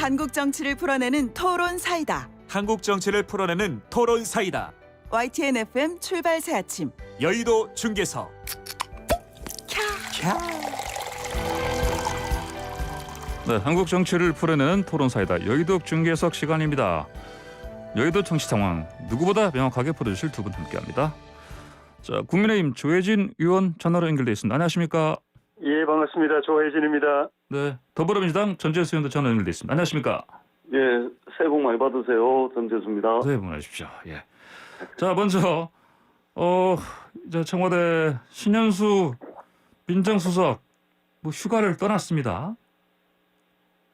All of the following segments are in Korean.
한국 정치를 풀어내는 토론 사이다. 한국 정치를 풀어내는 토론 사이다. YTN FM 출발 새 아침. 여의도 중계석. 네, 한국 정치를 풀어내는 토론 사이다. 여의도 중계석 시간입니다. 여의도 정치 상황 누구보다 명확하게 풀어주실 두 분 함께합니다. 자, 국민의힘 조혜진 의원 전화로 연결돼 있습니다. 안녕하십니까? 예, 반갑습니다. 조혜진입니다. 네, 더불어민주당 전재수 의원도 전화 연결돼 있습니다. 안녕하십니까? 예, 새해 복 많이 받으세요. 전재수입니다. 네, 보내주십시오. 예. 자, 먼저 이제 청와대 신현수 민정수석 휴가를 떠났습니다.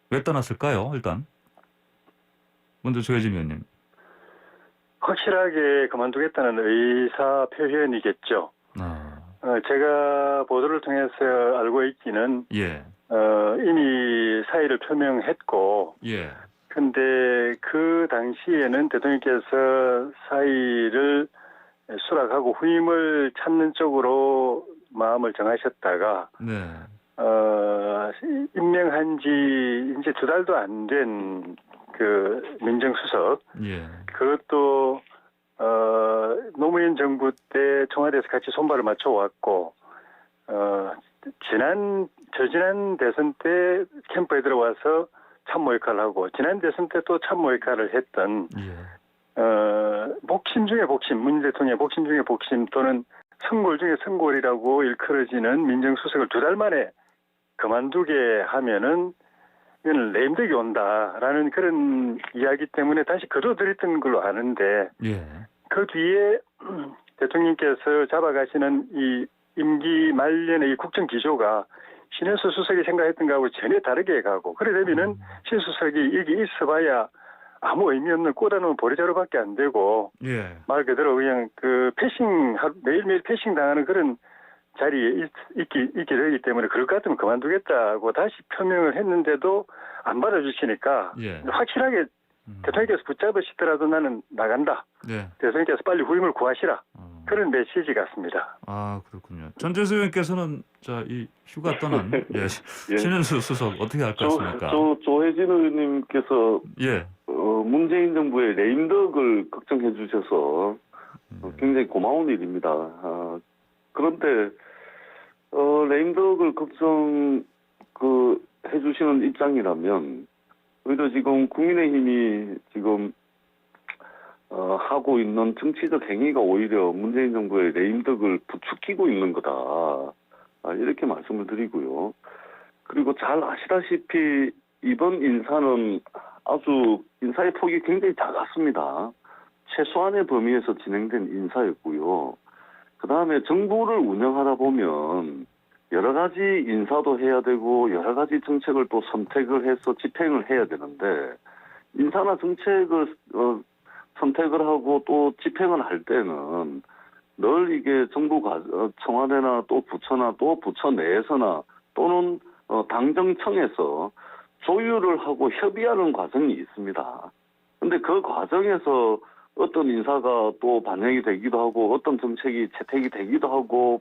왜 떠났을까요? 일단 먼저 조혜진 의원님. 확실하게 그만두겠다는 의사 표현이겠죠. 제가 보도를 통해서 알고 있기는 예. 이미 사의를 표명했고, 예. 근데 그 당시에는 대통령께서 사의를 수락하고 후임을 찾는 쪽으로 마음을 정하셨다가 네. 임명한 지 이제 2달도 안 된 그 민정수석, 예. 그것도 노무현 정부 때 청와대에서 같이 손발을 맞춰 왔고, 저지난 대선 때 캠프에 들어와서 참모 역할을 하고, 지난 대선 때 또 참모 역할을 했던 예. 복심 중에 복심, 문 대통령의 복심 중에 복심 또는 성골 중에 성골이라고 일컬어지는 민정수석을 2달 만에 그만두게 하면은 이거는 레임덕이 온다라는 그런 이야기 때문에 다시 거둬들였던 걸로 아는데, 예. 그 뒤에 대통령께서 잡아가시는 이 임기 말년의 이 국정 기조가 신현수 수석이 생각했던 거하고 전혀 다르게 가고, 그래 되면은 신 수석이 여기 있어봐야 아무 의미 없는 꽂아놓은 보리자루밖에 안 되고, 예. 말 그대로 그냥 그 패싱, 매일매일 패싱 당하는 그런 자리에 있게 되기 때문에 그럴 것 같으면 그만두겠다고 다시 표명을 했는데도 안 받아주시니까, 예. 확실하게 대통령께서 붙잡으시더라도 나는 나간다. 네. 대통령께서 빨리 후임을 구하시라. 그런 메시지 같습니다. 아, 그렇군요. 전재수 의원께서는 이 휴가 떠난 예. 신현수 수석 어떻게 할 것 같습니까? 조혜진 의원님께서 예. 문재인 정부의 레임덕을 걱정해 주셔서 굉장히 고마운 일입니다. 그런데 레임덕을 해 주시는 입장이라면 오히려 지금 국민의힘이 지금 하고 있는 정치적 행위가 오히려 문재인 정부의 레임덕을 부추기고 있는 거다. 이렇게 말씀을 드리고요. 그리고 잘 아시다시피 이번 인사는 아주 인사의 폭이 굉장히 작았습니다. 최소한의 범위에서 진행된 인사였고요. 그 다음에 정부를 운영하다 보면 여러 가지 인사도 해야 되고 여러 가지 정책을 또 선택을 해서 집행을 해야 되는데, 인사나 정책을 선택을 하고 또 집행을 할 때는 늘 이게 정부가 청와대나 또 부처나 또 부처 내에서나 또는 당정청에서 조율을 하고 협의하는 과정이 있습니다. 근데 그 과정에서 어떤 인사가 또 반영이 되기도 하고 어떤 정책이 채택이 되기도 하고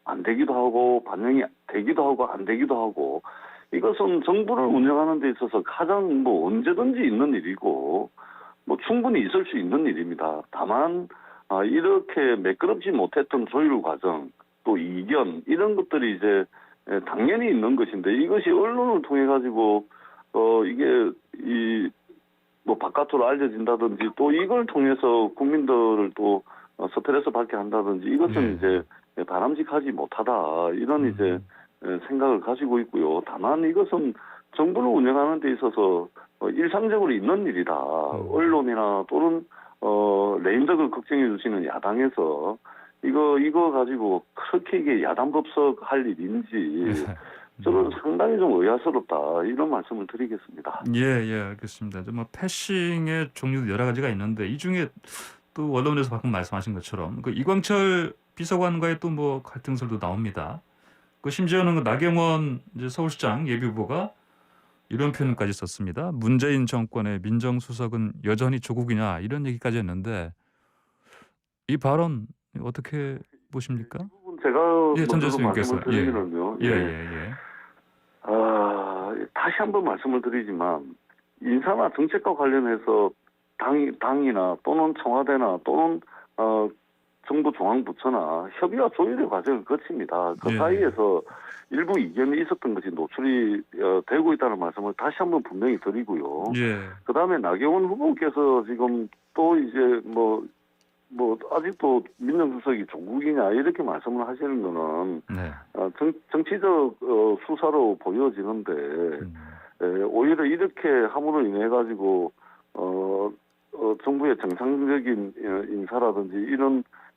안 되기도 하고 반영이 되기도 하고 안 되기도 하고, 이것은 정부를 운영하는 데 있어서 가장 언제든지 있는 일이고 충분히 있을 수 있는 일입니다. 다만 이렇게 매끄럽지 못했던 조율 과정, 또 이견, 이런 것들이 이제 당연히 있는 것인데, 이것이 언론을 통해 가지고 이게 바깥으로 알려진다든지 또 이걸 통해서 국민들을 또 스트레스 받게 한다든지, 이것은 이제 바람직하지 못하다, 이런 이제 생각을 가지고 있고요. 다만 이것은 정부를 운영하는 데 있어서 일상적으로 있는 일이다. 언론이나 또는 레임덕을 걱정해 주시는 야당에서 이거 가지고 그렇게 이게 야당법석 할 일인지 저는 상당히 좀 의아스럽다, 이런 말씀을 드리겠습니다. 예, 알겠습니다. 패싱의 종류도 여러 가지가 있는데, 이 중에 또 언론에서 방금 말씀하신 것처럼 이광철 비서관과의 또 갈등설도 나옵니다. 심지어는 나경원 이제 서울시장 예비후보가 이런 표현까지 썼습니다. 문재인 정권의 민정수석은 여전히 조국이냐, 이런 얘기까지 했는데, 이 발언 어떻게 보십니까? 제가 전재수 의원께서 말씀을 드리면요. 예. 다시 한번 말씀을 드리지만 인사나 정책과 관련해서 당이나 또는 청와대나 또는 정부 중앙부처나 협의와 조율의 과정을 거칩니다. 그 예. 사이에서 일부 이견이 있었던 것이 노출이 되고 있다는 말씀을 다시 한번 분명히 드리고요. 예. 그다음에 나경원 후보께서 지금 또 이제 뭐 아직도 민정수석이 조국이냐 이렇게 말씀을 하시는 거는 네. 정치적 수사로 보여지는데 오히려 이렇게 함으로 인해 가지고 정부의 정상적인 인사라든지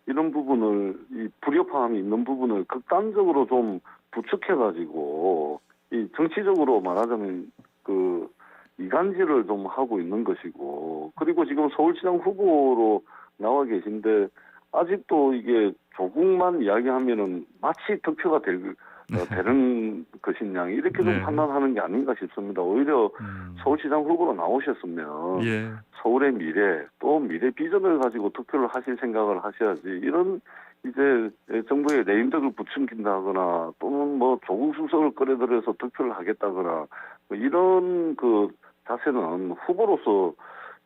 이런 부분을 이 불협화음이 있는 부분을 극단적으로 좀 부축해 가지고 이 정치적으로 말하자면 그 이간질을 좀 하고 있는 것이고, 그리고 지금 서울시장 후보로 나와 계신데 아직도 이게 조국만 이야기하면은 마치 득표가 되는 것이냐 이렇게 좀 네. 판단하는 게 아닌가 싶습니다. 오히려 서울시장 후보로 나오셨으면 예. 서울의 미래 또 미래 비전을 가지고 투표를 하실 생각을 하셔야지, 이런 이제 정부의 레임덕을 부추긴다거나 또는 뭐 조국 수석을 끌어들여서 투표를 하겠다거나 뭐 이런 그 자세는 후보로서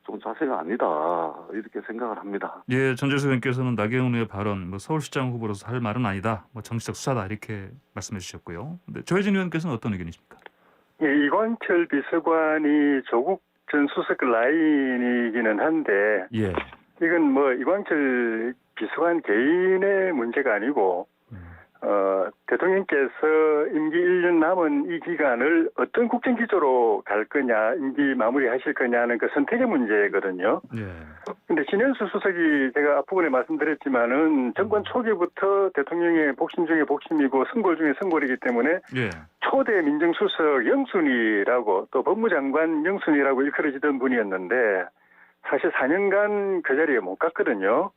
좀 자세가 아니다 이렇게 생각을 합니다. 예, 전재수 의원께서는 나경원 의원의 발언, 뭐 서울시장 후보로서 할 말은 아니다, 뭐 정치적 수사다 이렇게 말씀해 주셨고요. 근데 조혜진 의원께서는 어떤 의견이십니까? 예, 이광철 비서관이 조국 전 수석 라인이기는 한데 예. 이건 뭐 이광철 비서관 개인의 문제가 아니고 대통령께서 임기 1년 남은 이 기간을 어떤 국정기조로 갈 거냐, 임기 마무리하실 거냐는 그 선택의 문제거든요. 예. 근데 신현수 수석이 제가 앞부분에 말씀드렸지만은 정권 초기부터 대통령의 복심 중에 복심이고 선골 중에 선골이기 때문에 예. 초대 민정수석 영순이라고 또 법무장관 영순이라고 일컬어지던 분이었는데 사실 4년간 그 자리에 못 갔거든요.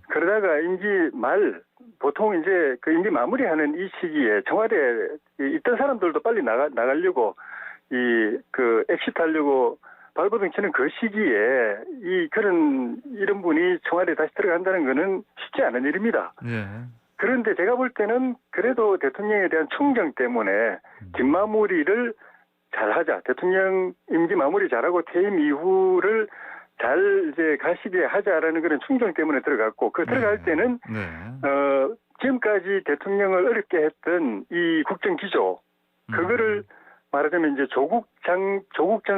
그러다가 임기 말, 보통 이제 그 임기 마무리하는 이 시기에 청와대에 있던 사람들도 빨리 나가려고 그 엑시트하려고 발버둥 치는 그 시기에 이런 분이 청와대에 다시 들어간다는 거는 쉽지 않은 일입니다. 예. 그런데 제가 볼 때는 그래도 대통령에 대한 충정 때문에 뒷마무리를 잘하자. 대통령 임기 마무리 잘하고 퇴임 이후를 잘 이제 가시게 하자라는 그런 충정 때문에 들어갔고, 그 들어갈 때는 네. 지금까지 대통령을 어렵게 했던 이 국정 기조, 그거를 말하자면 이제 조국 전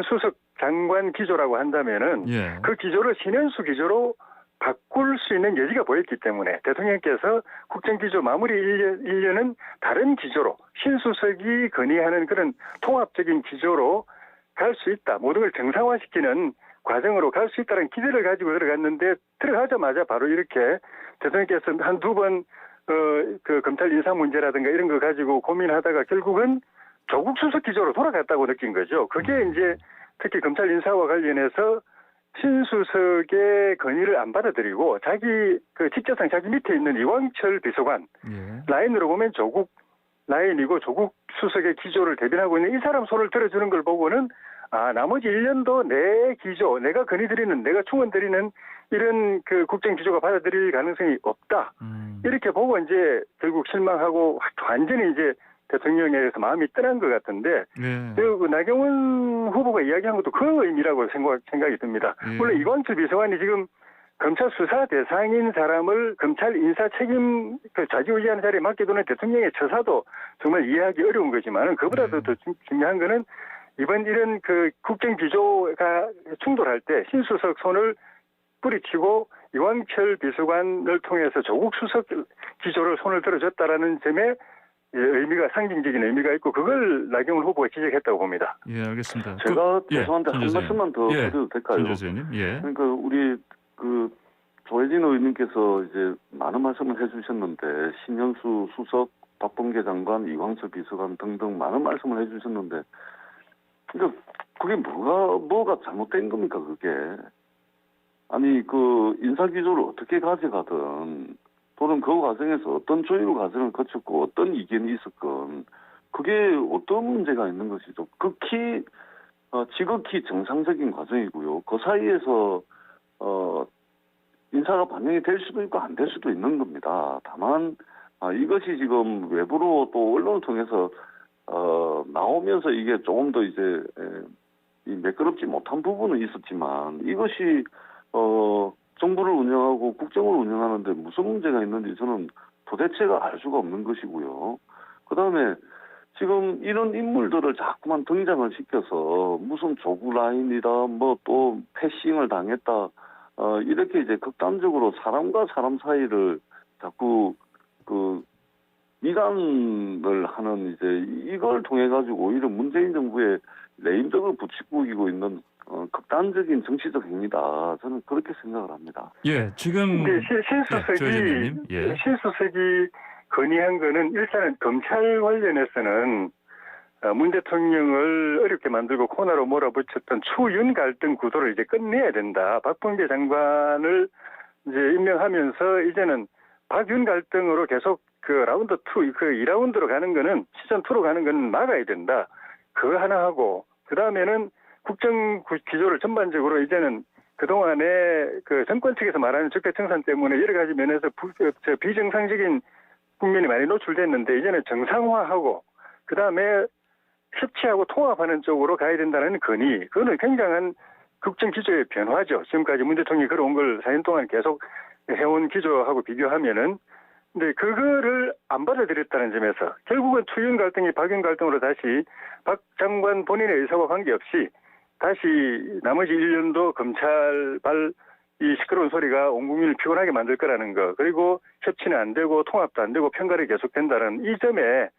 수석 장관 기조라고 한다면은 예. 그 기조를 신현수 기조로 바꿀 수 있는 여지가 보였기 때문에 대통령께서 국정기조 마무리 1년은 다른 기조로 신수석이 건의하는 그런 통합적인 기조로 갈 수 있다. 모든 걸 정상화시키는 과정으로 갈 수 있다는 기대를 가지고 들어갔는데 들어가자마자 바로 이렇게 대통령께서 한두 번 그 검찰 인사 문제라든가 이런 거 가지고 고민하다가 결국은 조국 수석 기조로 돌아갔다고 느낀 거죠. 그게 이제 특히 검찰 인사와 관련해서 신수석의 건의를 안 받아들이고 자기 그 직제상 자기 밑에 있는 이광철 비서관 라인으로 보면 조국 라인이고 조국 수석의 기조를 대변하고 있는 이 사람 손을 들어주는 걸 보고는 나머지 1년도 내 기조, 내가 건의드리는, 내가 충원드리는 이런 그 국정 기조가 받아들일 가능성이 없다. 이렇게 보고 이제 결국 실망하고 완전히 이제 대통령에 대해서 마음이 떠난 것 같은데, 그 나경원 후보가 이야기한 것도 그 의미라고 생각이 듭니다. 물론 이광철 비서관이 지금 검찰 수사 대상인 사람을 검찰 인사 책임 좌지우지하는 자리에 맡겨두는 대통령의 처사도 정말 이해하기 어려운 거지만은 그보다도 더 중요한 거는 이번 이런 그 국정 기조가 충돌할 때 신수석 손을 뿌리치고 이광철 비서관을 통해서 조국 수석 기조를 손을 들어줬다라는 점에 의미가 상징적인 의미가 있고 그걸 나경원 후보가 지적했다고 봅니다. 예, 알겠습니다. 제가 죄송한데 한 말씀만 더 드려도 될까요? 선생님. 예. 그러니까 우리 그 조혜진 의원님께서 이제 많은 말씀을 해주셨는데 신현수 수석, 박범계 장관, 이광철 비서관 등등 많은 말씀을 해주셨는데, 그러니까 그게 뭐가 잘못된 겁니까 그게? 아니 그 인사 기조를 어떻게 가져가든 또는 그 과정에서 어떤 조율 과정을 거쳤고 어떤 이견이 있었건 그게 어떤 문제가 있는 것이죠. 지극히 정상적인 과정이고요. 그 사이에서 인사가 반영이 될 수도 있고 안 될 수도 있는 겁니다. 다만 이것이 지금 외부로 또 언론을 통해서 나오면서 이게 조금 더 이제 이 매끄럽지 못한 부분은 있었지만 이것이 정부를 운영하고 국정을 운영하는데 무슨 문제가 있는지 저는 도대체가 알 수가 없는 것이고요. 그다음에 지금 이런 인물들을 자꾸만 등장을 시켜서 무슨 조구 라인이다, 뭐 또 패싱을 당했다, 이렇게 이제 극단적으로 사람과 사람 사이를 자꾸 그 이간을 하는 이제 이걸 통해 가지고 오히려 문재인 정부의 레임덕을 부추기고 있는 극단적인 정치적 행위다. 저는 그렇게 생각을 합니다. 예, 지금 근데 신수석이 예. 신수석이 건의한 거는 일단은 검찰 관련해서는 문 대통령을 어렵게 만들고 코너로 몰아붙였던 추윤 갈등 구도를 이제 끝내야 된다. 박범계 장관을 이제 임명하면서 이제는 박윤 갈등으로 계속 그 라운드 2, 그 2라운드로 가는 거는 시즌 2로 가는 거는 막아야 된다. 그거 하나 하고 그 다음에는 국정 기조를 전반적으로 이제는 그동안에 그 정권 측에서 말하는 적폐청산 때문에 여러 가지 면에서 비정상적인 국면이 많이 노출됐는데 이제는 정상화하고 그 다음에 협치하고 통합하는 쪽으로 가야 된다는 건의. 그거는 굉장한 국정 기조의 변화죠. 지금까지 문 대통령이 걸어온 걸 4년 동안 계속 해온 기조하고 비교하면은 근데 그거를 안 받아들였다는 점에서 결국은 추윤 갈등이 박윤 갈등으로 다시 박 장관 본인의 의사와 관계없이 다시 나머지 1년도 검찰발 이 시끄러운 소리가 온 국민을 피곤하게 만들 거라는 거. 그리고 협치는 안 되고 통합도 안 되고 편가르이 계속된다는 이 점에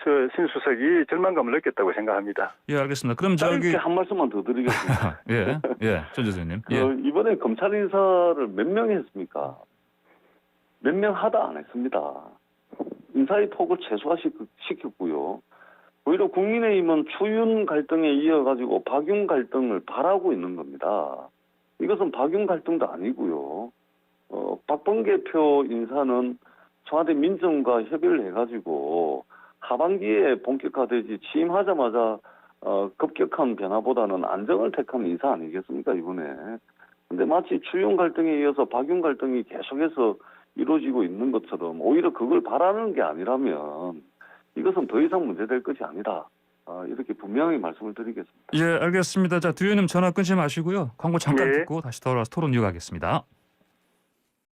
저 신수석이 절망감을 느꼈다고 생각합니다. 예, 알겠습니다. 그럼 저기 짧게 한 말씀만 더 드리겠습니다. 예, 전 교수님. 예. 이번에 검찰 인사를 몇 명이 했습니까? 몇 명 하다 안 했습니다. 인사의 폭을 최소화시켰고요. 오히려 국민의힘은 추윤 갈등에 이어가지고 박윤 갈등을 바라고 있는 겁니다. 이것은 박윤 갈등도 아니고요. 박범계 표 인사는 청와대 민정과 협의를 해가지고 하반기에 본격화되지 취임하자마자 급격한 변화보다는 안정을 택한 인사 아니겠습니까 이번에. 근데 마치 추윤 갈등에 이어서 박윤 갈등이 계속해서 이루어지고 있는 것처럼 오히려 그걸 바라는 게 아니라면 이것은 더 이상 문제될 것이 아니다. 이렇게 분명히 말씀을 드리겠습니다. 예, 알겠습니다. 자, 두 의원님 전화 끊지 마시고요. 광고 잠깐 네. 듣고 다시 돌아와서 토론 이어가겠습니다.